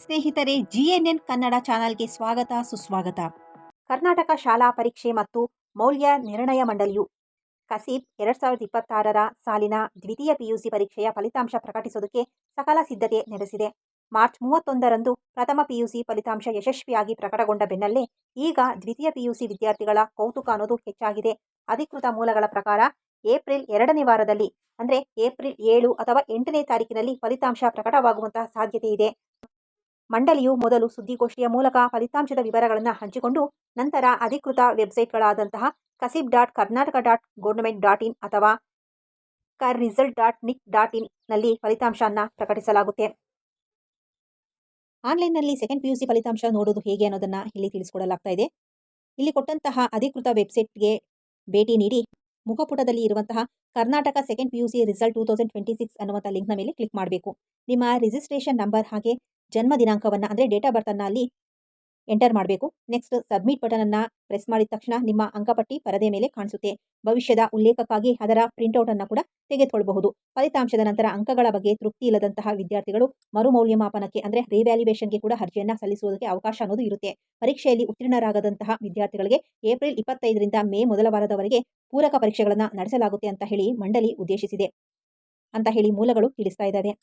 ಸ್ನೇಹಿತರೆ, ಜಿಎನ್ಎನ್ ಕನ್ನಡ ಚಾನಲ್ಗೆ ಸ್ವಾಗತ ಸುಸ್ವಾಗತ. ಕರ್ನಾಟಕ ಶಾಲಾ ಪರೀಕ್ಷೆ ಮತ್ತು ಮೌಲ್ಯ ನಿರ್ಣಯ ಮಂಡಳಿಯು ಕಸೀಬ್ 2026ರ ಸಾಲಿನ ದ್ವಿತೀಯ ಪಿಯುಸಿ ಪರೀಕ್ಷೆಯ ಫಲಿತಾಂಶ ಪ್ರಕಟಿಸೋದಕ್ಕೆ ಸಕಲ ಸಿದ್ಧತೆ ನಡೆಸಿದೆ. ಮಾರ್ಚ್ 31ರಂದು ಪ್ರಥಮ ಪಿಯುಸಿ ಫಲಿತಾಂಶ ಯಶಸ್ವಿಯಾಗಿ ಪ್ರಕಟಗೊಂಡ ಬೆನ್ನಲ್ಲೇ ಈಗ ದ್ವಿತೀಯ ಪಿಯುಸಿ ವಿದ್ಯಾರ್ಥಿಗಳ ಕೌತುಕ ಅನ್ನೋದು ಹೆಚ್ಚಾಗಿದೆ. ಅಧಿಕೃತ ಮೂಲಗಳ ಪ್ರಕಾರ ಏಪ್ರಿಲ್ 2ನೇ ವಾರದಲ್ಲಿ ಅಂದರೆ ಏಪ್ರಿಲ್ 7 ಅಥವಾ 8ನೇ ತಾರೀಕಿನಲ್ಲಿ ಫಲಿತಾಂಶ ಪ್ರಕಟವಾಗುವಂತಹ ಸಾಧ್ಯತೆ ಇದೆ. ಮಂಡಳಿಯು ಮೊದಲು ಸುದ್ದಿಗೋಷ್ಠಿಯ ಮೂಲಕ ಫಲಿತಾಂಶದ ವಿವರಗಳನ್ನು ಹಂಚಿಕೊಂಡು ನಂತರ ಅಧಿಕೃತ ವೆಬ್ಸೈಟ್ಗಳಾದಂತಹ kasib.karnataka.government.in ಅಥವಾ karrizalt.nic.in ನಲ್ಲಿ ಫಲಿತಾಂಶವನ್ನು ಪ್ರಕಟಿಸಲಾಗುತ್ತೆ. ಆನ್ಲೈನ್ನಲ್ಲಿ ಸೆಕೆಂಡ್ ಪಿಯುಸಿ ಫಲಿತಾಂಶ ನೋಡೋದು ಹೇಗೆ ಅನ್ನೋದನ್ನ ಇಲ್ಲಿ ತಿಳಿಸಿಕೊಡಲಾಗ್ತಾ ಇದೆ. ಇಲ್ಲಿ ಕೊಟ್ಟಂತಹ ಅಧಿಕೃತ ವೆಬ್ಸೈಟ್ಗೆ ಭೇಟಿ ನೀಡಿ ಮುಖಪುಟದಲ್ಲಿ ಇರುವಂತಹ ಕರ್ನಾಟಕ ಸೆಕೆಂಡ್ ಪಿಯುಸಿ ರಿಸಲ್ಟ್ 2026 ಅನ್ನುವಂಥ ಲಿಂಕ್ನ ಮೇಲೆ ಕ್ಲಿಕ್ ಮಾಡಬೇಕು. ನಿಮ್ಮ ರಿಜಿಸ್ಟ್ರೇಷನ್ ನಂಬರ್ ಹಾಗೆ ಜನ್ಮ ದಿನಾಂಕವನ್ನು ಅಂದರೆ ಡೇಟ್ ಆಫ್ ಬರ್ತನ್ನು ಅಲ್ಲಿ ಎಂಟರ್ ಮಾಡಬೇಕು. ನೆಕ್ಸ್ಟ್ ಸಬ್ಮಿಟ್ ಬಟನ್ ಅನ್ನು ಪ್ರೆಸ್ ಮಾಡಿದ ತಕ್ಷಣ ನಿಮ್ಮ ಅಂಕಪಟ್ಟಿ ಪರದೆ ಮೇಲೆ ಕಾಣಿಸುತ್ತೆ. ಭವಿಷ್ಯದ ಉಲ್ಲೇಖಕ್ಕಾಗಿ ಅದರ ಪ್ರಿಂಟ್ಔಟ್ ಅನ್ನು ಕೂಡ ತೆಗೆದುಕೊಳ್ಳಬಹುದು. ಫಲಿತಾಂಶದ ನಂತರ ಅಂಕಗಳ ಬಗ್ಗೆ ತೃಪ್ತಿ ಇಲ್ಲದಂತಹ ವಿದ್ಯಾರ್ಥಿಗಳು ಮರುಮೌಲ್ಯಮಾಪನಕ್ಕೆ ಅಂದರೆ ರಿವ್ಯಾಲ್ಯೂಯೇಷನ್ಗೆ ಕೂಡ ಅರ್ಜಿಯನ್ನು ಸಲ್ಲಿಸುವುದಕ್ಕೆ ಅವಕಾಶ ಅನ್ನೋದು ಇರುತ್ತೆ. ಪರೀಕ್ಷೆಯಲ್ಲಿ ಉತ್ತೀರ್ಣರಾಗದಂತಹ ವಿದ್ಯಾರ್ಥಿಗಳಿಗೆ ಏಪ್ರಿಲ್ 25ರಿಂದ ಮೇ ಮೊದಲ ವಾರದವರೆಗೆ ಪೂರಕ ಪರೀಕ್ಷೆಗಳನ್ನು ನಡೆಸಲಾಗುತ್ತೆ ಅಂತ ಹೇಳಿ ಮಂಡಳಿ ಉದ್ದೇಶಿಸಿದೆ ಅಂತ ಹೇಳಿ ಮೂಲಗಳು ತಿಳಿಸ್ತಾ ಇದ್ದಾವೆ.